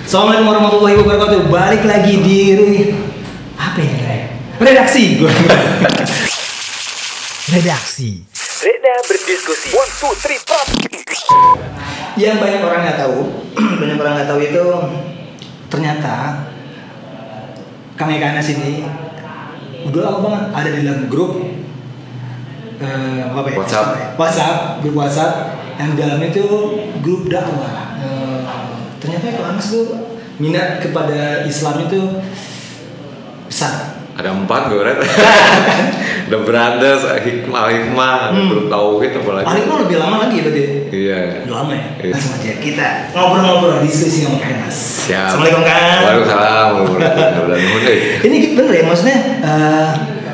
Assalamualaikum warahmatullahi wabarakatuh. Balik lagi di apa ya? Redaksi. Redaksi. Reda berdiskusi. 1, 2, 3, pop. Yang banyak orang nggak tahu, itu ternyata kami Kanas ini udah lama banget ada di dalam grup apa ya? Grup WhatsApp yang di dalamnya itu grup dakwah. Ternyata kalau Anas tuh minat kepada Islam itu besar. Ada 4 gue liat. The Brothers, Hikmah, grup tauhid apalagi. Hikmah lebih lama lagi berarti. Iya. Lebih lama ya. Iya. Langsung aja kita ngobrol-ngobrol diskusi sama Kak Anas. Siap. Assalamualaikum Kak. Waalaikumsalam warahmatullahi wabarakatuh. Ini bener ya, maksudnya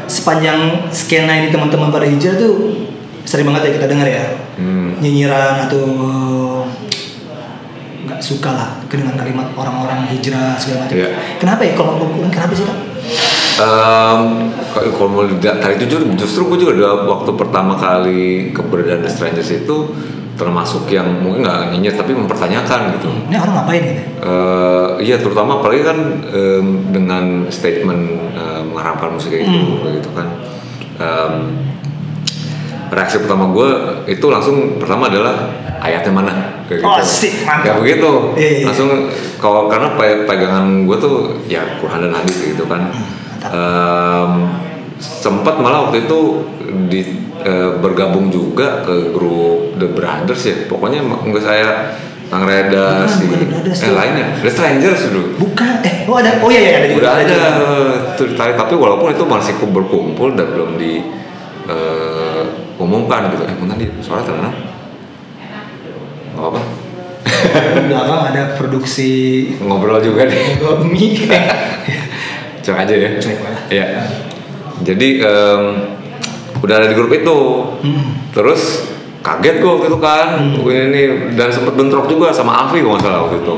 sepanjang skena ini teman-teman pada hijrah tuh sering banget ya kita dengar ya. Nyinyiran atau nggak suka lah dengan kalimat orang-orang hijrah segala macam. Yeah. Kenapa ya? Kalau kenapa sih Kak? Kalau mau tarik justru gue juga waktu pertama kali keberadaan The Strangers itu termasuk yang mungkin nggak nyinyir tapi mempertanyakan gitu. Ini orang ngapain gitu? Iya, terutama apalagi kan dengan statement mengharapkan musik itu gitu kan. Reaksi pertama gue itu langsung pertama adalah ayatnya mana kayak gitu. Oh sih, mantap. Ya begitu. Iya. Langsung karena pegangan gue tuh ya Quran dan hadis gitu kan. Sempat malah waktu itu bergabung juga ke grup The Brothers ya. Pokoknya enggak saya Kang Reda si lainnya The Strangers dulu. Bukan. Oh iya ada juga. Udah ada tapi walaupun itu masih berkumpul dan belum di umumkan gitu. Tadi suara terkenal nggak apa belakang ada produksi ngobrol juga nih mie. cek aja ya ya jadi udah ada di grup itu terus kaget gue waktu itu kan ini dan sempet bentrok juga sama Afi kalau nggak salah waktu itu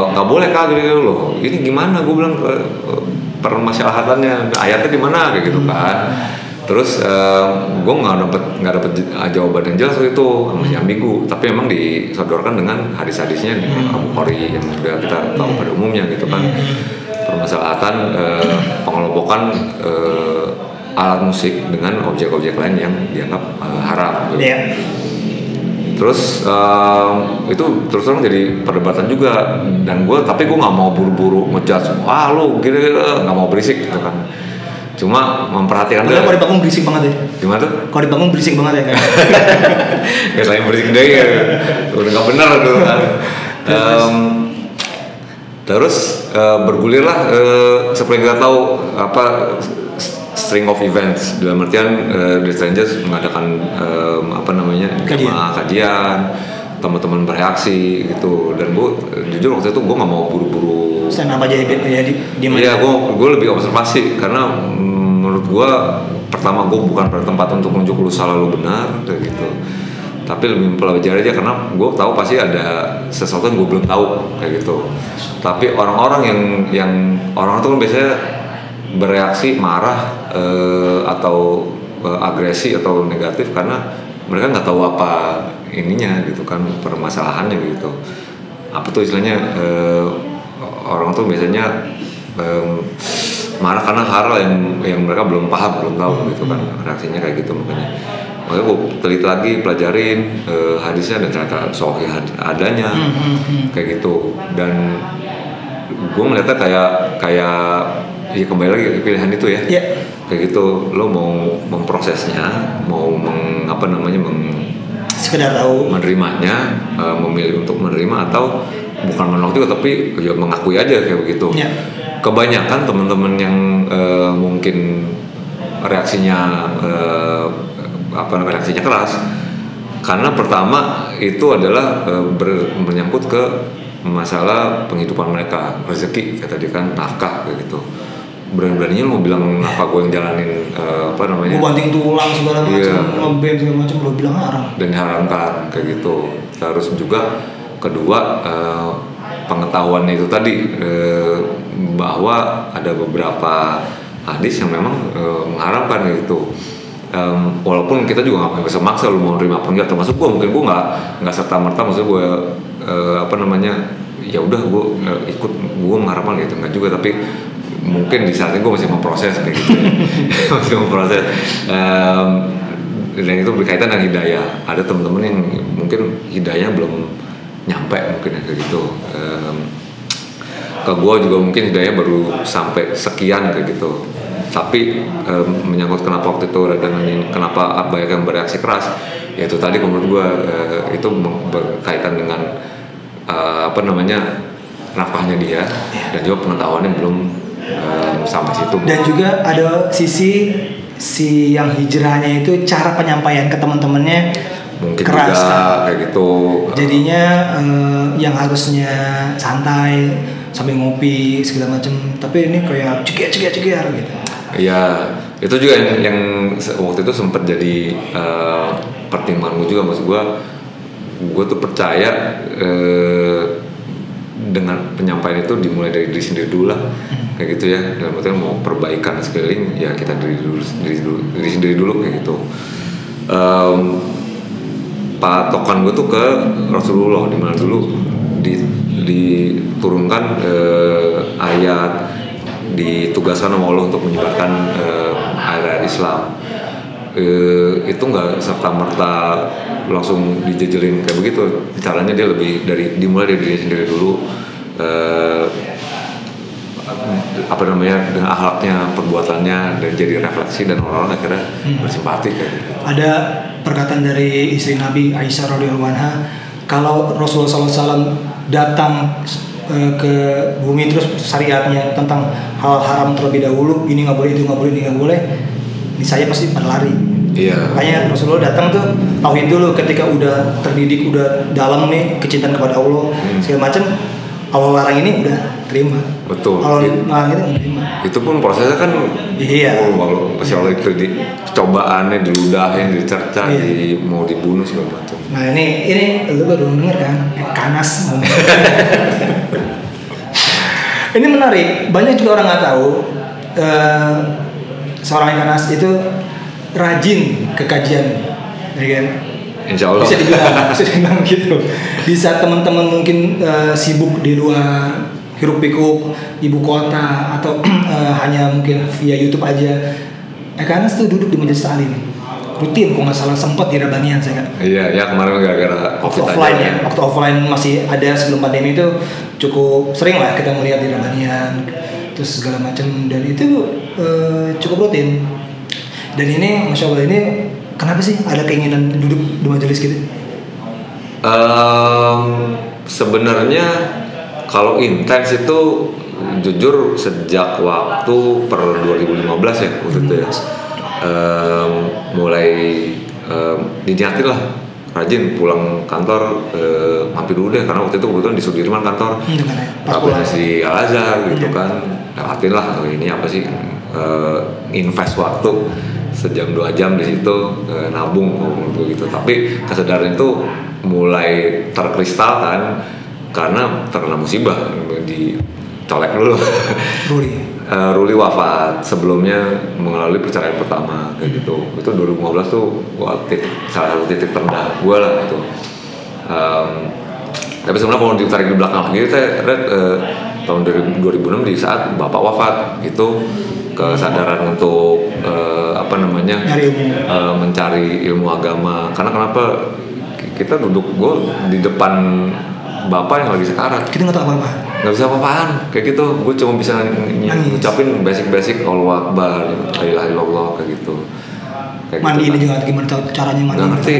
nggak boleh Kak gitu loh ini gimana gue bilang permasalahannya ayatnya di mana kayak gitu kan. Terus gue nggak dapet jawaban yang jelas waktu itu, masih ambigu. Tapi memang disodorkan dengan hadis-hadisnya di Abu Khori yang sudah kita tahu pada umumnya gitu kan. Permasalahan pengelompokan alat musik dengan objek-objek lain yang dianggap haram. Gitu. Yeah. Terus itu terus terang jadi perdebatan juga dan tapi gue nggak mau buru-buru ngejudge. Wah lu gini nggak mau berisik gitu kan. Cuma memperhatikan deh. Kalau dibangun berisik banget ya. Gimana tuh? Kalau dibangun berisik banget ya kan. Gak selain berisik deh ya. Udah gak benar tuh kan. Terus bergulirlah seperti kita tahu apa string of events dalam artian The Strangers mengadakan kajian teman-teman bereaksi gitu dan gue jujur waktu itu gue nggak mau buru-buru stand up aja ya di mana? Iya, gue lebih observasi karena menurut gue pertama gue bukan pada tempat untuk menunjuk lu salah lu benar kayak gitu tapi lebih mempelajari aja karena gue tahu pasti ada sesuatu yang gue belum tahu kayak gitu tapi orang-orang yang orang itu kan biasanya bereaksi marah atau agresi atau negatif karena mereka nggak tahu apa ininya gitu kan permasalahannya gitu apa tuh istilahnya orang tuh biasanya marah karena hal yang mereka belum paham belum tahu gitu kan reaksinya kayak gitu makanya gue teliti lagi pelajarin hadisnya dan ternyata sahih adanya kayak gitu dan gue melihatnya kayak ya kembali lagi ke pilihan itu ya kayak gitu lo mau memprosesnya mau sekedar tahu menerimanya memilih untuk menerima atau bukan menolak juga tapi ya mengakui aja kayak begitu kebanyakan teman-teman yang mungkin reaksinya reaksinya keras karena pertama itu adalah menyangkut ke masalah penghidupan mereka rezeki kayak tadi kan nafkah kayak gitu berani-beraninya lo mau bilang nafkah gue yang jalanin gue banting tulang segala macam ngeband segala macam lo bilang haram dan diharamkan kayak gitu terus juga kedua pengetahuan itu tadi bahwa ada beberapa hadis yang memang mengharamkan gitu walaupun kita juga nggak bisa maksa lu mau nerima apa enggak termasuk gue mungkin gue nggak serta merta maksud gue apa namanya, ya udah gue ikut, gue mengharapkan gitu nggak juga, tapi mungkin di saat itu gue masih memproses kayak gitu ya. Masih memproses, dan itu berkaitan dengan hidayah. Ada teman-teman yang mungkin hidayahnya belum nyampe mungkin kayak gitu, ke gue juga mungkin hidayah baru sampai sekian kayak gitu. Tapi menyangkut kenapa waktu itu kenapa banyak yang bereaksi keras, ya itu tadi menurut gue itu berkaitan dengan apa namanya, nafkahnya dia dan juga pengetahuannya belum sampai situ. Dan juga ada si yang hijrahnya itu cara penyampaian ke teman-temannya mungkin keras juga kan? Kayak gitu. Jadinya yang harusnya santai sambil ngopi segala macam, tapi ini kayak cekiar gitu. Iya, itu juga yang waktu itu sempat jadi pertimbangan gue juga. Maksud gue tuh percaya dengan penyampaian itu dimulai dari diri sendiri dulu lah, kayak gitu ya. Dan maksudnya mau perbaikan sekeliling, ya kita diri sendiri dulu kayak gitu. Patokan gue tuh ke Rasulullah, di mana dulu diturunkan ayat, ditugaskan sama Allah untuk menyebarkan ayat Islam. Itu nggak serta merta langsung dijejelin kayak begitu. Caranya dia lebih dimulai dari diri sendiri dulu, apa namanya, dengan akhlaknya, perbuatannya, dan jadi refleksi, dan orang-orang akhirnya bersimpati kayak gitu. Ada perkataan dari istri Nabi Aisyah radhiyallahu anha, kalau Rasulullah SAW datang ke bumi terus syariatnya tentang hal haram terlebih dahulu, ini nggak boleh, itu nggak boleh, ini nggak boleh, ini saya pasti pada lari. Iya. Makanya Rasulullah datang tuh tauhid dulu, ketika udah terdidik, udah dalam nih kecintaan kepada Allah segala macam, awal larang ini udah terima. Betul. Kalau larang itu terima. Itu pun prosesnya kan, iya. Masya Allah, itu cobaannya diludahin, dicerca, mau dibunuh segala macam. Nah ini lu baru denger kan, Kanas. Ini menarik, banyak juga orang nggak tahu seorang Kanas itu rajin ke kajian, ya kan? Insya Allah. Bisa dibilang gitu. Di saat teman-teman mungkin sibuk di luar hiruk pikuk ibu kota, atau hanya mungkin via YouTube aja, Kanas tuh duduk di majelis taklim rutin, kok nggak salah sempat di Rabanian saya kan. Iya, ya kemarin gara-gara waktu COVID offline aja, ya, waktu offline masih ada sebelum pandemi itu cukup sering lah kita melihat di Rabanian terus segala macam, dan itu cukup rutin. Dan ini Masya Allah, ini kenapa sih ada keinginan duduk di majelis gitu? Sebenarnya kalau intens itu jujur sejak waktu per 2015 ya waktu itu ya. Mulai diniatin lah, rajin pulang kantor mampir dulu deh, karena waktu itu kebetulan di Sudirman kantor, rapatnya di Al-Azhar gitu kan, lewatin lah ini apa sih, invest waktu sejam 2 jam di situ, nabung gitu. Tapi kesadaran itu mulai terkristalkan karena terkena musibah, dicolek dulu. Ruli wafat, sebelumnya mengalami perceraian pertama kayak gitu. Itu 2015 tuh salah satu titik terendah gue lah itu. Tapi sebenarnya kalau ditarik di belakang lagi, saya tahun 2006 di saat bapak wafat itu kesadaran untuk mencari ilmu agama. Karena kenapa kita duduk, gue di depan bapak yang lagi sekarat, kita nggak tahu apa-apa, nggak bisa apa-apaan kayak gitu. Gue cuma bisa ngucapin basic Allahu Akbar, la ilaha illallah kayak gitu. Mandi ini juga gimana caranya mandi, nggak ngerti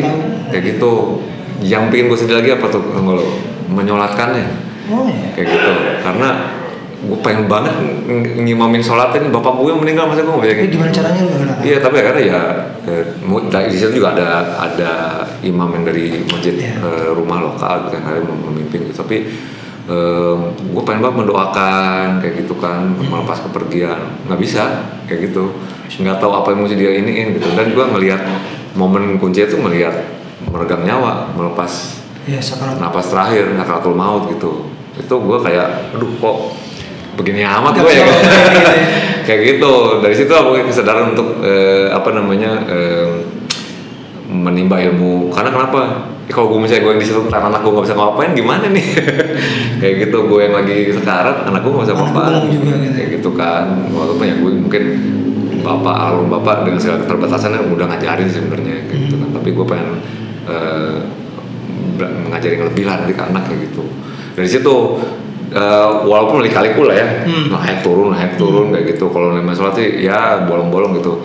kayak gitu. Yang bikin gue sedih lagi apa tuh, kalau menyolatkannya kayak gitu. Karena gue pengen banget ngimamin sholatin bapak gue yang meninggal, masa gue nggak bisa. Gimana caranya lu? Iya, tapi karena ya di situ juga ada imam yang dari masjid rumah lokal gitu, yang memimpin gitu. Tapi gue pengen banget mendoakan kayak gitu kan, melepas kepergian, nggak bisa kayak gitu, nggak tahu apa yang mesti dia iniin gitu. Dan gue ngelihat momen kunci itu, ngelihat meregang nyawa, melepas napas terakhir, sakaratul maut gitu. Itu gue kayak, aduh kok begini amat gue ya, kayak gitu. Dari situ aku kesadaran untuk menimba ilmu. Karena kenapa? kalau gue misalnya gue yang di situ anak gue nggak bisa ngapain gimana nih kayak gitu. Gue yang lagi sekarat anak gue nggak bisa apa-apa juga gitu. kayak gitu kan. Walaupun ya gue mungkin almarhum bapak dengan segala keterbatasannya udah ngajarin sebenarnya kayak gitu kan, tapi gue pengen mengajari yang lebih lah nanti ke anak kayak gitu. Dari situ walaupun lika-liku lah ya, naik turun kayak gitu. Kalau namanya sholat sih ya bolong-bolong gitu.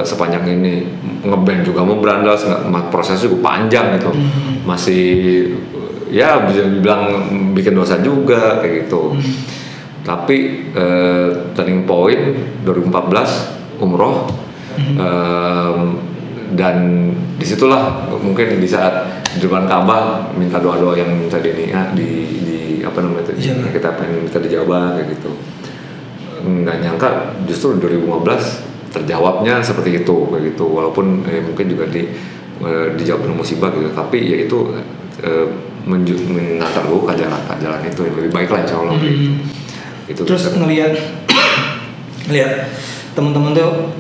Sepanjang ini ngeband juga mau berandas, prosesnya juga panjang gitu. Masih ya bisa dibilang bikin dosa juga kayak gitu. Tapi turning point 2014 umroh, dan disitulah mungkin di saat di depan Ka'bah minta doa-doa yang tadi nih ya, di apa namanya itu kita pengen minta dijawab kayak gitu. Nggak nyangka justru 2015 terjawabnya seperti itu kayak gitu. Walaupun mungkin juga dijawab dengan musibah gitu, tapi ya itu mengantar gue ke jalan itu yang lebih baik lah insya Allah. Gitu. Terus ngelihat teman-teman tuh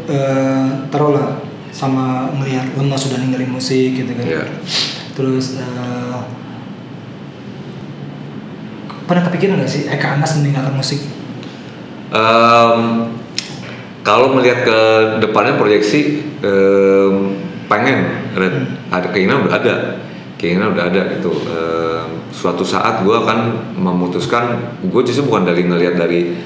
taruhlah sama ngelihat Lema sudah ninggalin musik gitu kan. Yeah. Terus pernah kepikiran nggak sih Eka Anas meninggalkan musik? Kalau melihat ke depannya proyeksi pengen ada keinginan udah ada gitu. Suatu saat gue akan memutuskan, gue justru bukan ngelihat dari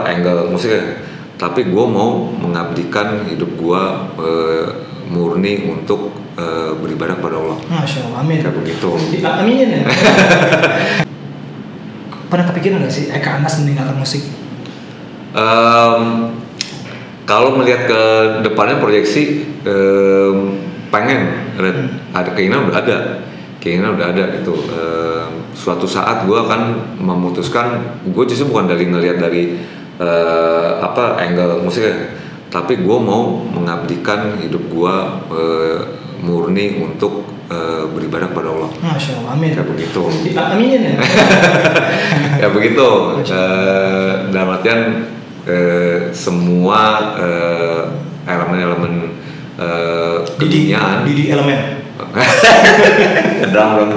angle musiknya, tapi gue mau mengabdikan hidup gue murni untuk beribadah kepada Allah. Masya Allah, amin. Kayak begitu. Aminin ya. Pernah kepikiran nggak sih Eka Anas meninggalkan musik? Kalau melihat ke depannya proyeksi pengen ada keinginan udah ada gitu. Suatu saat gue akan memutuskan, gue justru bukan ngelihat dari angle musiknya, tapi gue mau mengabdikan hidup gue murni untuk beribadah kepada Allah. Masya Allah, amin. Kayak begitu. Aminin ya. Ya begitu. Dalam artian semua elemen-elemen keduniaan. Didi elemen. Drum.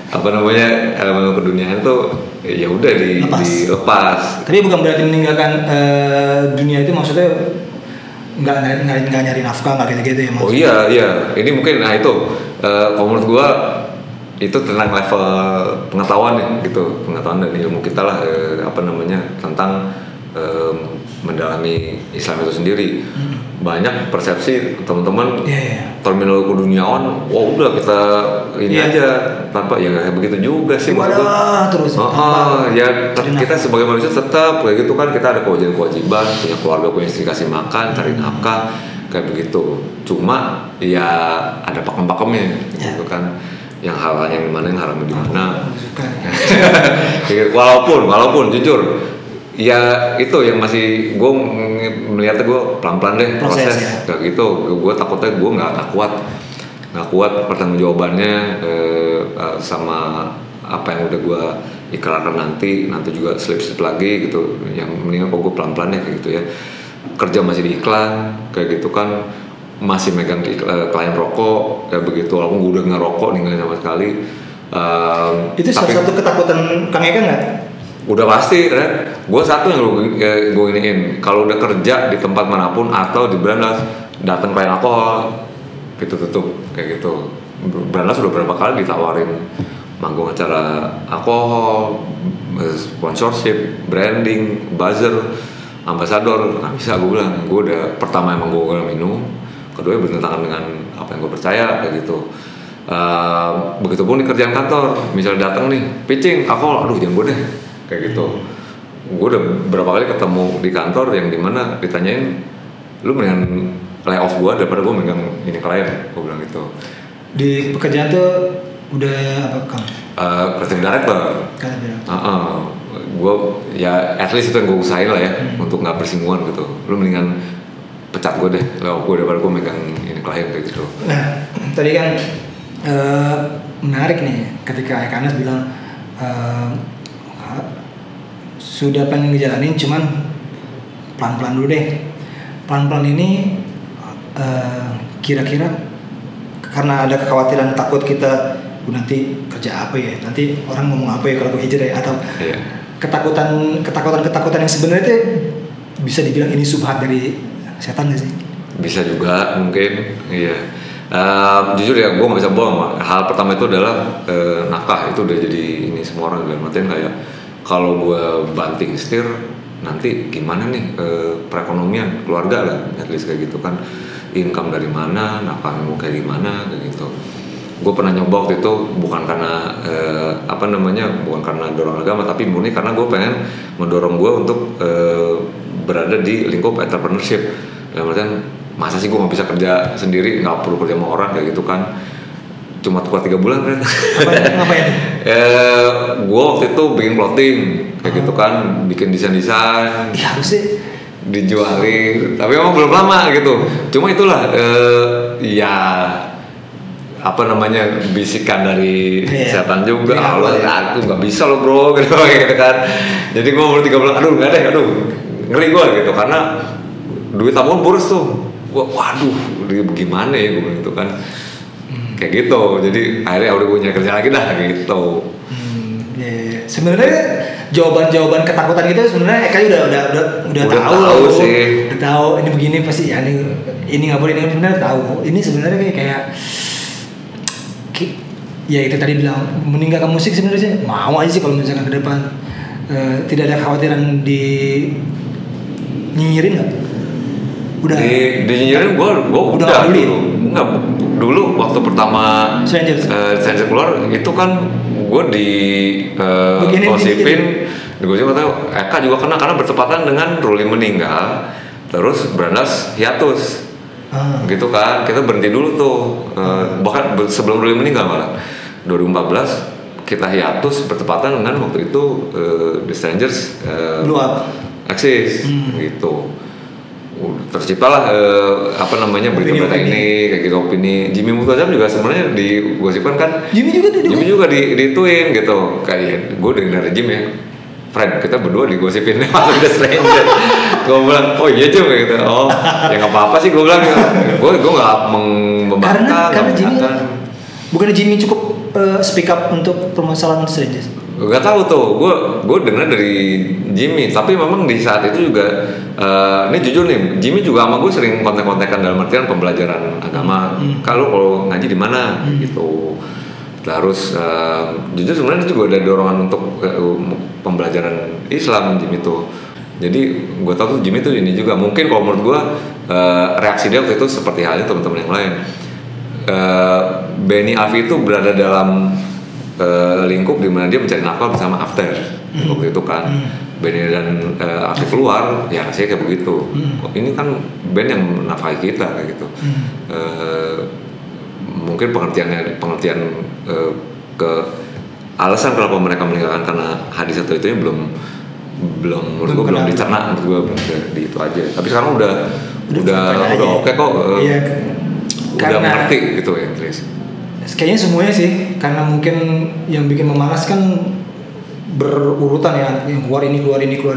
Apa namanya, elemen keduniaan itu ya udah dilepas. Tapi bukan berarti meninggalkan dunia itu, maksudnya nggak nyari nafkah, nggak gitu ya maksudnya. Oh iya ini mungkin itu kalau menurut gua itu tentang level pengetahuan ya gitu, pengetahuan dan ilmu kita lah tentang mendalami Islam itu sendiri. Banyak persepsi teman-teman terminologi keduniaan, wah udah kita ini aja tanpa ya kayak begitu juga sih maksud gua. Terus ya kita sebagai manusia tetap kayak gitu kan, kita ada kewajiban, punya keluarga, punya istri, kasih makan, cari nafkah kayak begitu. Cuma ya ada pakem-pakemnya gitu kan, yang halal yang dimana, yang haram di mana. Walaupun jujur ya itu yang masih gue melihatnya, gue pelan-pelan deh proses kayak gitu. Gue takutnya gue nggak kuat pertanggungjawabannya sama apa yang udah gue ikrarkan nanti juga slip lagi gitu. Yang mendingan kok gue pelan-pelan deh kayak gitu ya. Kerja masih di iklan kayak gitu kan, masih megang klien rokok kayak begitu, walaupun gue udah ngerokok ninggalin sama sekali. Itu salah satu ketakutan Kang Eka nggak? Udah pasti, gue satu yang gue iniin, kalau udah kerja di tempat manapun atau di Brandas datang klien alkohol, gitu tutup kayak gitu. Brandas udah berapa kali ditawarin manggung acara alkohol, sponsorship, branding, buzzer, ambasador, nggak bisa. Gue bilang, gue udah pertama emang gue gak minum, kedua bertentangan dengan apa yang gue percaya kayak gitu. Begitupun di kerjaan kantor, misalnya datang nih pitching alkohol, aduh jangan gue deh kayak gitu. Gue udah berapa kali ketemu di kantor yang dimana ditanyain, lu mendingan lay off gue daripada gue megang ini klien, gue bilang gitu. Di pekerjaan tuh udah apa Kang? Creative director. Gue ya at least itu yang gue usahain lah ya, untuk nggak bersinggungan gitu. Lu mendingan pecat gue deh, lay off gue daripada gue megang ini klien kayak gitu. Nah tadi kan menarik nih ketika Eka Anas bilang sudah pengen ngejalanin, cuman pelan-pelan dulu deh. Pelan-pelan ini kira-kira karena ada kekhawatiran takut kita nanti kerja apa ya, nanti orang ngomong apa ya kalau gue hijrah ya, atau ketakutan yang sebenarnya itu bisa dibilang ini subhat dari setan gak sih? Bisa juga mungkin, iya. Jujur ya, gue nggak bisa bohong. Hal pertama itu adalah nafkah, itu udah jadi ini semua orang dalam artian kayak kalau gue banting setir nanti gimana nih perekonomian keluarga lah, at least kayak gitu kan, income dari mana, nafkahnya mau kayak gimana kayak gitu. Gue pernah nyoba waktu itu bukan karena bukan karena dorong agama, tapi murni karena gue pengen mendorong gue untuk berada di lingkup entrepreneurship. Dalam artian masa sih gue nggak bisa kerja sendiri, nggak perlu kerja sama orang kayak gitu kan, cuma kuat 3 bulan kan. Ngapain? Gue waktu itu bikin clothing kayak gitu kan, bikin desain ya harusnya dijualin, tapi emang belum lama gitu. Cuma itulah bisikan dari setan juga. Aku nggak bisa loh bro gitu kan. Jadi gue baru 3 bulan, ngeri gue gitu, karena duit tabungan boros tuh. Waduh, gimana ya gue gitu kan. Kayak gitu. Jadi akhirnya udah gue nyari kerja lagi dah gitu. Sebenarnya jawaban ketakutan gitu sebenarnya Eka udah tahu sih. Udah tahu ini begini pasti ya, ini nggak boleh, ini sebenarnya tahu. Ini sebenarnya kayak ya itu tadi bilang meninggalkan musik sebenarnya mau aja sih kalau misalkan ke depan tidak ada kekhawatiran di nyinyirin nggak? Udah di nyinyirin gue udah dulu waktu pertama Stranger keluar itu kan gue digosipin atau Eka juga kena karena bertepatan dengan Ruli meninggal, terus Brandas hiatus. Gitu kan, kita berhenti dulu tuh, bahkan sebelum Ruli meninggal malah 2014 kita hiatus bertepatan dengan waktu itu The Strangers Blow Up eksis gitu. Terciptalah berita-berita ini kayak gitu, opini. Jimmy Mutazam juga sebenarnya digosipkan kan, Jimmy juga dituin gitu, kayak gue dari Jimmy ya, Fred, kita berdua digosipin masuk The Stranger. Gue bilang, oh iya Jim gitu. Oh, ya nggak apa-apa sih gue bilang. Gue nggak membanggakan. Karena Jimmy bukan Jimmy cukup speak up untuk permasalahan The Stranger. Gak tahu tuh, gue dengar dari Jimmy. Tapi memang di saat itu juga, ini jujur nih, Jimmy juga sama gue sering kontak-kontakan dalam artian pembelajaran agama. Kalau ngaji di mana gitu. Terus jujur sebenarnya juga ada dorongan untuk pembelajaran Islam Jimmy tuh. Jadi gue tahu tuh Jimmy tuh ini juga mungkin kalau menurut gue reaksi dia waktu itu seperti halnya teman-teman yang lain. Benny Afi itu berada dalam lingkup di mana dia mencari nafkah bersama After waktu itu kan. Benny dan Afi keluar, ya rasanya kayak begitu. Ini kan band yang menafkahi kita kayak gitu. Mungkin pengertian ke alasan kenapa mereka meninggalkan karena hadis atau itu belum menurut gue belum dicerna, menurut gue di itu aja. Tapi sekarang udah oke kok, udah mengerti gitu ya Chris. Kayaknya semuanya sih, karena mungkin yang bikin memanas kan berurutan ya, yang keluar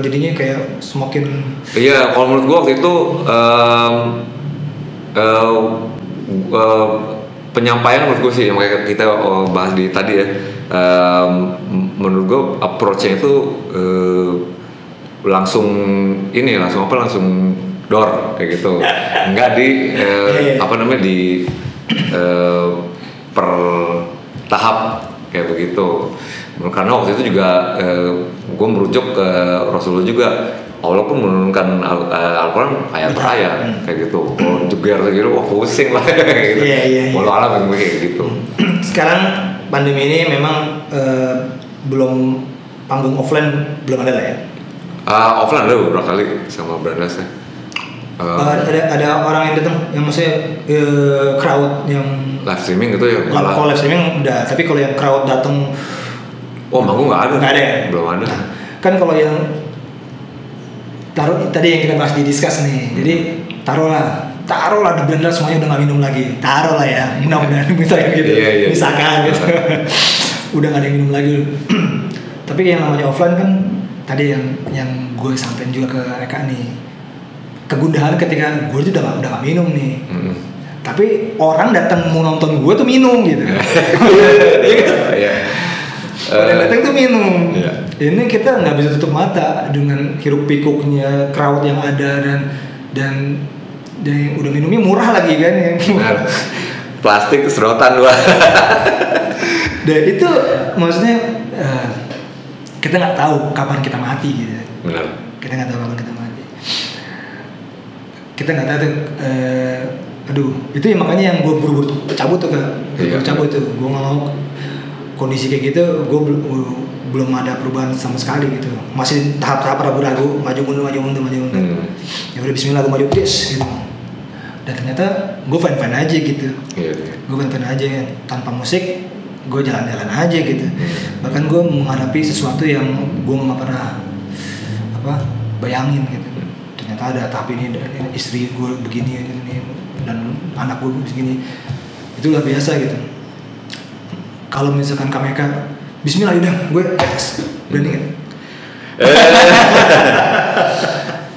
jadinya kayak semakin. Iya, kalau menurut gue waktu itu penyampaian menurut gue sih yang kayak kita bahas di tadi ya, menurut gue approach-nya itu langsung door kayak gitu, enggak di per tahap kayak begitu. Karena waktu itu juga gue merujuk ke Rasulullah juga, Allah pun menurunkan Al-Quran ayat per ayat kayak gitu. Kalau jeger gitu, wah pusing lah gitu. Walau alam yang kayak gitu. Sekarang pandemi ini memang belum, panggung offline belum ada lah ya? Offline ada beberapa kali sama Brandas ya. Ada orang yang datang, yang maksudnya crowd yang live streaming gitu ya? Kalau live streaming udah, tapi kalau yang crowd datang, manggung nggak ada. Nggak ada ya? Belum ada. Kan kalau yang taruh tadi yang kita bahas di discuss nih, jadi taruhlah di blender semuanya udah nggak minum lagi, taruhlah ya, mudah-mudahan misalkan gitu, misalkan gitu, udah nggak ada yang minum lagi. Tapi yang namanya offline kan tadi yang gue sampein juga ke Eka nih, kegundahan ketika gue itu udah gak minum nih. Tapi orang datang mau nonton gue tuh minum gitu. Iya. Orang datang tuh minum. Iya. Ini kita nggak bisa tutup mata dengan hiruk pikuknya crowd yang ada dan udah minumnya murah lagi kan yang Benar. Plastik sedotan gua. Dan itu maksudnya kita nggak tahu kapan kita mati gitu. Benar. Kita nggak tahu kapan kita mati. Kita nggak tahu tuh. Aduh, itu ya makanya yang gue buru-buru cabut tuh kan. Iya. Cabut tuh. Gue nggak mau kondisi kayak gitu. Gue belum ada perubahan sama sekali gitu. Masih tahap-tahap ragu-ragu, maju mundur. Ya udah Bismillah gue maju des gitu. Dan ternyata gue fine aja gitu. Iya. Gue fine aja kan. Tanpa musik gue jalan-jalan aja gitu. Bahkan gue menghadapi sesuatu yang gue nggak pernah bayangin gitu. Ternyata ada tahap ini, istri gue begini dan anak gue begini. Itu luar biasa gitu. Kalau misalkan Kameka Bismillah udah gue berani kan.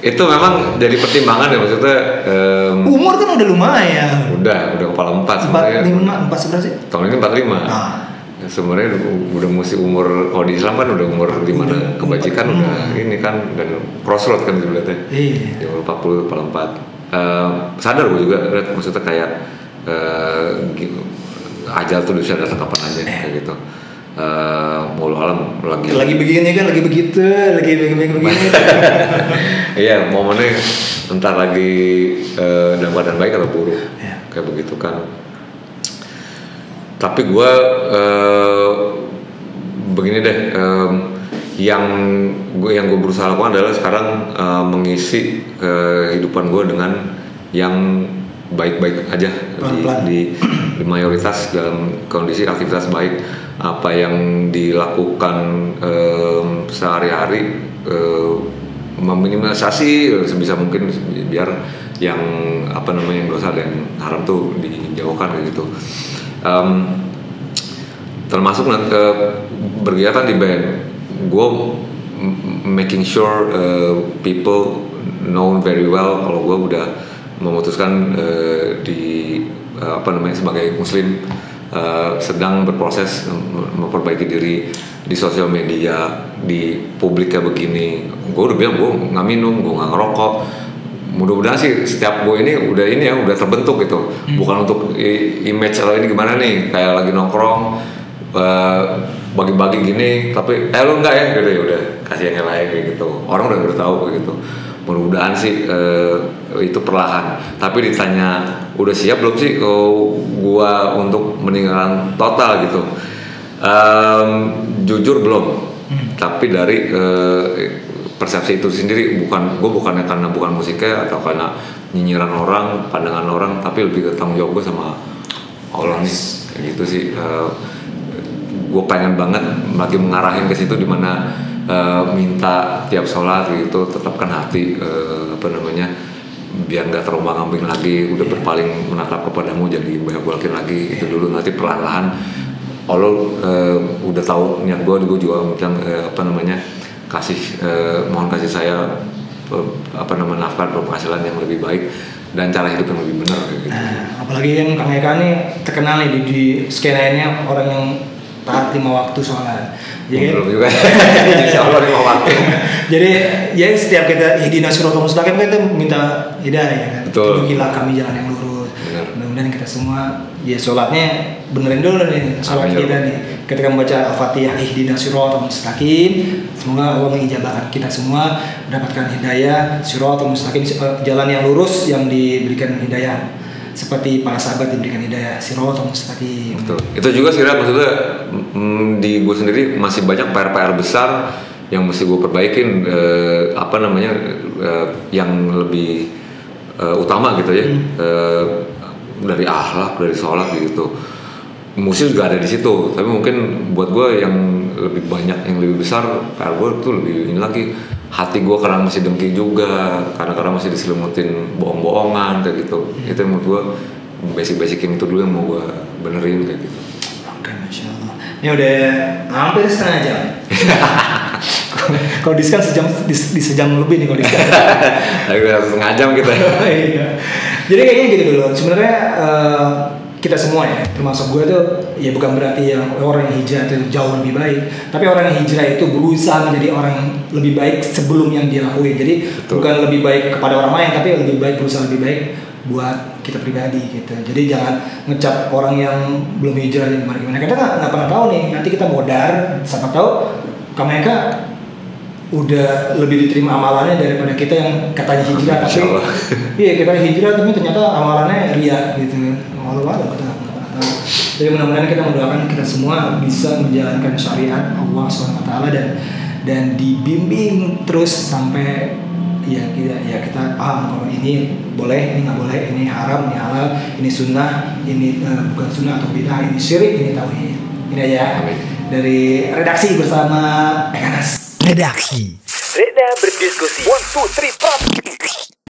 Itu memang jadi pertimbangan ya maksudnya. Umur kan udah lumayan. Udah kepala 4 sebenarnya. 4 seberapa sih? Tahun ini 45. Nah. Sebenarnya udah mesti umur, kalau di Islam kan udah umur di mana kebajikan udah ini kan, dan crossroad kan sebenarnya. Di umur 40 kepala 4. Sadar gue juga maksudnya kayak ajal tuh bisa datang kapan aja kayak gitu. Mulu alam lagi begini kan, lagi begitu, lagi begini. Iya, momennya entar lagi dalam keadaan baik atau buruk, kayak begitu kan. Tapi gue begini deh, yang gue berusaha lakukan adalah sekarang mengisi kehidupan gue dengan yang baik-baik aja di mayoritas dalam kondisi aktivitas baik. Apa yang dilakukan sehari-hari meminimalisasi sebisa mungkin biar yang dosa dan haram tuh dijauhkan kayak gitu. Termasuk berkegiatan di band, gue making sure people know very well kalau gue udah memutuskan sebagai muslim sedang berproses memperbaiki diri di sosial media, di publik kayak begini. Gue udah bilang gue nggak minum, gue nggak ngerokok. Mudah-mudahan sih setiap gue ini udah terbentuk gitu. Bukan untuk image atau ini gimana nih, kayak lagi nongkrong bagi-bagi gini, tapi lo enggak ya gitu, ya udah kasih yang lain kayak gitu. Orang udah tahu kayak gitu. Mudah-mudahan sih itu perlahan. Tapi ditanya udah siap belum sih gua untuk meninggalkan total gitu? Jujur belum. Tapi dari persepsi itu sendiri, bukannya karena bukan musiknya atau karena nyinyiran orang, pandangan orang, tapi lebih ke tanggung jawab gue sama Allah nih, kayak gitu sih. Gue pengen banget lagi mengarahin ke situ, dimana minta tiap sholat gitu tetapkan hati biar nggak terombang-ambing lagi, udah berpaling menatap kepadamu, jadi banyak-banyakin lagi itu dulu. Nanti perlahan-lahan Allah udah tahu niat gue juga bilang mohon kasih saya nafkah penghasilan yang lebih baik dan cara hidup yang lebih benar gitu. Apalagi yang Kang Eka nih terkenal nih di skenanya orang yang taat 5 waktu sholat. Jadi belum juga. Insyaallah 5 waktu. Jadi ya setiap kita ihdina siratal mustaqim kita minta hidayah ya kan. Tunjukilah kami jalan yang lurus. Mudah-mudahan kita semua ya sholatnya benerin dulu nih sholat kita nih. Ketika membaca Al-Fatihah ihdina siratal mustaqim, semoga Allah mengijabahkan kita semua mendapatkan hidayah siratal mustaqim, jalan yang lurus yang diberikan hidayah. Seperti para sahabat diberikan hidayah siratal mustaqim. Betul. Itu juga sih maksudnya di gue sendiri masih banyak PR besar yang mesti gue perbaikin, yang lebih utama gitu ya, dari akhlak, dari sholat gitu. Musik juga ada di situ, tapi mungkin buat gue yang lebih banyak, yang lebih besar PR gue tuh lebih ini lagi, hati gue karena masih dengki juga, karena masih diselimutin bohong-bohongan kayak gitu. Itu yang menurut gue basic-basicin itu dulu yang mau gue benerin kayak gitu. Oke, Masya Allah. Ini udah hampir setengah jam. Kalau diskan di sejam lebih nih kalau diskan. Tapi udah setengah jam kita. Iya. Jadi kayaknya gitu dulu. Sebenarnya kita semua ya, termasuk gue tuh ya bukan berarti yang orang yang hijrah itu jauh lebih baik, tapi orang yang hijrah itu berusaha menjadi orang yang lebih baik sebelum yang dia lakuin. Jadi Betul. bukan lebih baik kepada orang lain, tapi lebih baik berusaha lebih baik buat kita pribadi gitu. Jadi jangan ngecap orang yang belum hijrah gimana. Kita nggak pernah tahu nih. Nanti kita modar, siapa tahu mereka udah lebih diterima amalannya daripada kita yang katanya hijrah tapi iya kita hijrah tapi ternyata amalannya ria gitu. Walau kita nggak pernah tahu. Jadi mudah-mudahan kita mendoakan kita semua bisa menjalankan syariat Allah SWT dan dibimbing terus sampai kita paham kalau ini boleh, ini nggak boleh, ini haram, ini halal, ini sunnah, ini bukan sunnah atau bid'ah, ini syirik, ini tauhid. Ini aja dari redaksi bersama Ekanas. Redaksi. Reda berdiskusi. 1, 2, 3, 4.